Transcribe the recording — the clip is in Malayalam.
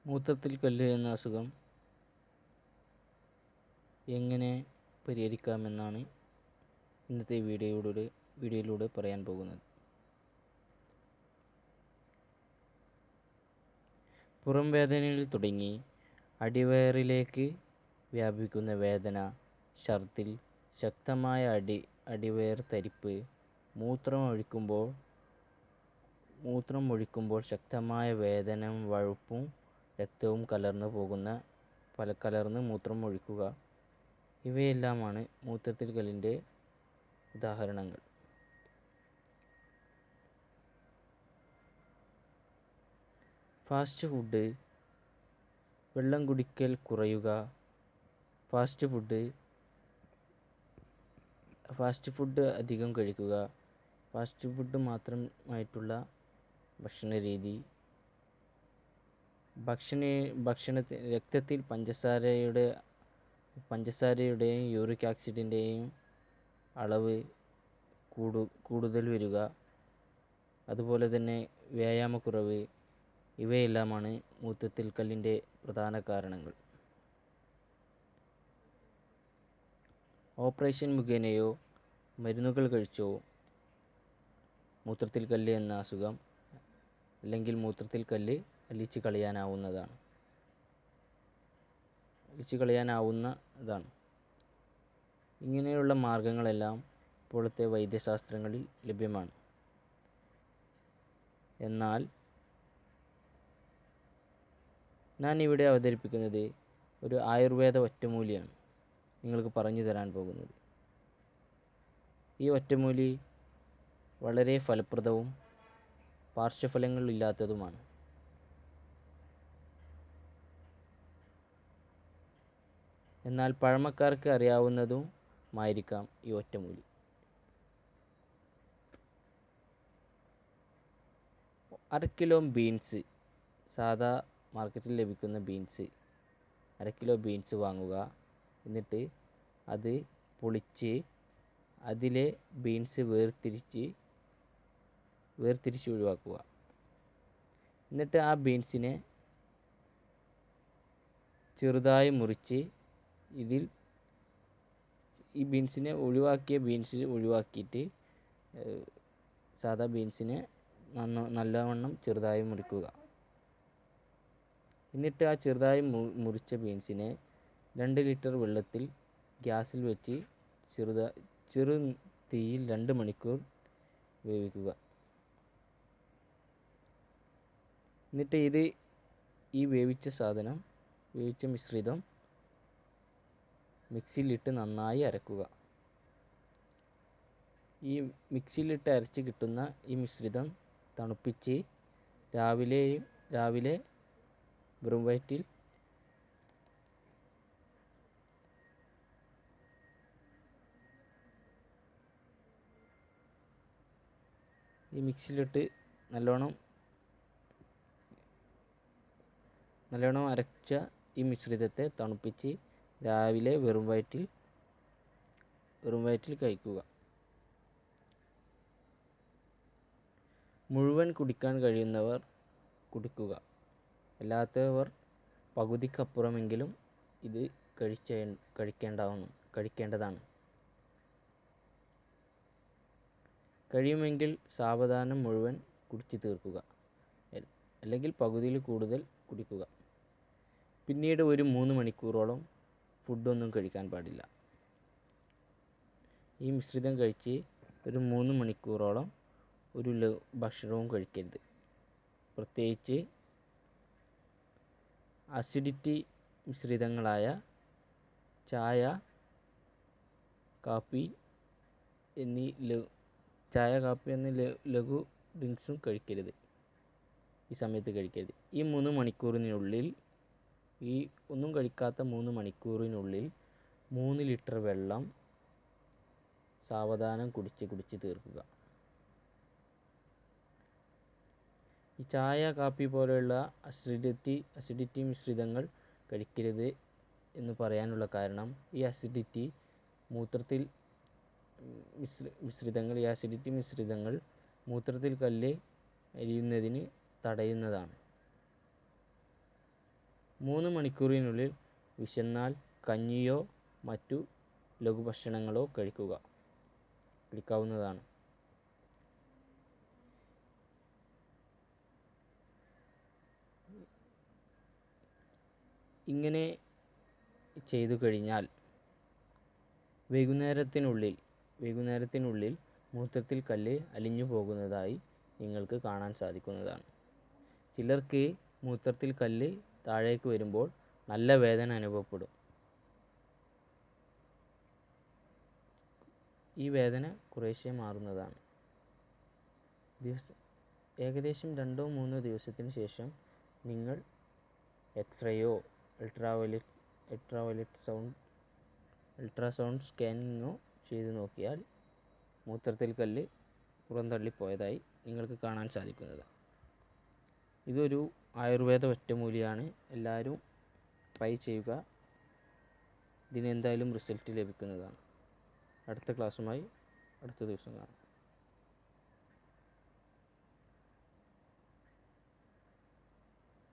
മൂത്രത്തിൽ കല്ല് എന്ന അസുഖം എങ്ങനെ പരിഹരിക്കാമെന്നാണ് ഇന്നത്തെ വീഡിയോയിലൂടെ പറയാൻ പോകുന്നത്. പുറം വേദനയിൽ തുടങ്ങി അടിവയറിലേക്ക് വ്യാപിക്കുന്ന വേദന, ഛർദ്ദിൽ, ശക്തമായ അടിവയർ തരിപ്പ്, മൂത്രം ഒഴിക്കുമ്പോൾ ശക്തമായ വേദനയും വഴുപ്പും രക്തവും കലർന്ന് മൂത്രം ഒഴിക്കുക, ഇവയെല്ലാമാണ് മൂത്രത്തിൽ കല്ലിൻ്റെ ഉദാഹരണങ്ങൾ. ഫാസ്റ്റ് ഫുഡ്, വെള്ളം കുടിക്കൽ കുറയുക. ഫാസ്റ്റ് ഫുഡ് അധികം കഴിക്കുക, ഫാസ്റ്റ് ഫുഡ് മാത്രമായിട്ടുള്ള ഭക്ഷണരീതി, രക്തത്തിൽ പഞ്ചസാരയുടെയും യൂറിക് ആസിഡിൻ്റെയും അളവ് കൂടുതൽ വരിക, അതുപോലെ തന്നെ വ്യായാമക്കുറവ്, ഇവയെല്ലാമാണ് മൂത്രത്തിൽ കല്ലിൻ്റെ പ്രധാന കാരണങ്ങൾ. ഓപ്പറേഷൻ മുഖേനയോ മരുന്നുകൾ കഴിച്ചോ മൂത്രത്തിൽ കല്ല് എന്ന അസുഖം അല്ലെങ്കിൽ മൂത്രത്തിൽ കല്ല് അലിച്ചു കളയാനാവുന്നതാണ്. ഇങ്ങനെയുള്ള മാർഗങ്ങളെല്ലാം ഇപ്പോഴത്തെ വൈദ്യശാസ്ത്രങ്ങളിൽ ലഭ്യമാണ്. എന്നാൽ ഞാൻ ഇവിടെ അവതരിപ്പിക്കുന്നത് ഒരു ആയുർവേദ ഒറ്റമൂലിയാണ് നിങ്ങൾക്ക് പറഞ്ഞു തരാൻ പോകുന്നത്. ഈ ഒറ്റമൂലി വളരെ ഫലപ്രദവും പാർശ്വഫലങ്ങളില്ലാത്തതുമാണ്. എന്നാൽ പഴമക്കാർക്ക് അറിയാവുന്നതുമായിരിക്കാം ഈ ഒറ്റമൂലി. അരക്കിലോ ബീൻസ്, സാധാ മാർക്കറ്റിൽ ലഭിക്കുന്ന ബീൻസ്, അരക്കിലോ ബീൻസ് വാങ്ങുക. എന്നിട്ട് അത് പൊളിച്ച് അതിലെ ബീൻസ് വേർതിരിച്ച് ഒഴിവാക്കുക. എന്നിട്ട് ആ ബീൻസിനെ ചെറുതായി മുറിച്ച് ഈ ബീൻസിനെ ഒഴിവാക്കിയിട്ട് സാധാ ബീൻസിനെ നല്ലവണ്ണം ചെറുതായി മുറിക്കുക. എന്നിട്ട് ആ ചെറുതായി മുറിച്ച ബീൻസിനെ 2 ലിറ്റർ വെള്ളത്തിൽ ഗ്യാസിൽ വെച്ച് ചെറു തീയിൽ 2 മണിക്കൂർ വേവിക്കുക. എന്നിട്ട് ഈ വേവിച്ച മിശ്രിതം മിക്സിയിലിട്ട് നന്നായി അരക്കുക. ഈ മിക്സിയിലിട്ട് അരച്ച് കിട്ടുന്ന ഈ മിശ്രിതം തണുപ്പിച്ച് രാവിലെ വെറും വയറ്റിൽ ഈ മിക്സിയിലിട്ട് നല്ലോണം അരച്ച ഈ മിശ്രിതത്തെ തണുപ്പിച്ച് രാവിലെ വെറും വയറ്റിൽ കഴിക്കുക. മുഴുവൻ കുടിക്കാൻ കഴിയുന്നവർ കുടിക്കുക, അല്ലാത്തവർ പകുതിക്കപ്പുറമെങ്കിലും ഇത് കഴിക്കേണ്ടതാണ്. കഴിയുമെങ്കിൽ സാവധാനം മുഴുവൻ കുടിച്ചു തീർക്കുക, അല്ലെങ്കിൽ പകുതിയിൽ കൂടുതൽ കുടിക്കുക. പിന്നീട് ഒരു 3 മണിക്കൂറോളം ഫുഡൊന്നും കഴിക്കാൻ പാടില്ല. ഈ മിശ്രിതം കഴിച്ച് ഒരു 3 മണിക്കൂറോളം ഒരു ഭക്ഷണവും കഴിക്കരുത്. പ്രത്യേകിച്ച് അസിഡിറ്റി മിശ്രിതങ്ങളായ ചായ, കാപ്പി എന്നീ ലഘു ഡ്രിങ്ക്സും ഈ സമയത്ത് കഴിക്കരുത്. ഈ 3 മണിക്കൂറിനുള്ളിൽ ഒന്നും കഴിക്കാത്ത 3 മണിക്കൂറിനുള്ളിൽ 3 ലിറ്റർ വെള്ളം സാവധാനം കുടിച്ച് തീർക്കുക. ഈ ചായ, കാപ്പി പോലെയുള്ള അസിഡിറ്റി മിശ്രിതങ്ങൾ കഴിക്കരുത് എന്ന് പറയാനുള്ള കാരണം, ഈ അസിഡിറ്റി മിശ്രിതങ്ങൾ മൂത്രത്തിൽ കല്ല് അലിയുന്നതിന് തടയുന്നതാണ്. 3 മണിക്കൂറിനുള്ളിൽ വിശന്നാൽ കഞ്ഞിയോ മറ്റു ലഘുഭക്ഷണങ്ങളോ കഴിക്കാവുന്നതാണ്. ഇങ്ങനെ ചെയ്തു കഴിഞ്ഞാൽ വൈകുന്നേരത്തിനുള്ളിൽ മൂത്രത്തിൽ കല്ല് അലിഞ്ഞു പോകുന്നതായി നിങ്ങൾക്ക് കാണാൻ സാധിക്കുന്നതാണ്. ചിലർക്ക് മൂത്രത്തിൽ കല്ല് താഴേക്ക് വരുമ്പോൾ നല്ല വേദന അനുഭവപ്പെടും. ഈ വേദന കുറേശ്ശെ മാറുന്നതാണ്. ഏകദേശം 2-3 ദിവസത്തിന് ശേഷം നിങ്ങൾ എക്സ്റേയോ അൾട്രാസൗണ്ട് സ്കാനിങ്ങോ ചെയ്തു നോക്കിയാൽ മൂത്രത്തിൽ കല്ല് പുറന്തള്ളിപ്പോയതായി നിങ്ങൾക്ക് കാണാൻ സാധിക്കുന്നതാണ്. ഇതൊരു ആയുർവേദ ഒറ്റമൂലിയാണ്. എല്ലാവരും ട്രൈ ചെയ്യുക. ഇതിനെന്തായാലും റിസൾട്ട് ലഭിക്കുന്നതാണ്. അടുത്ത ക്ലാസ്സുമായി അടുത്ത ദിവസം കാണാം.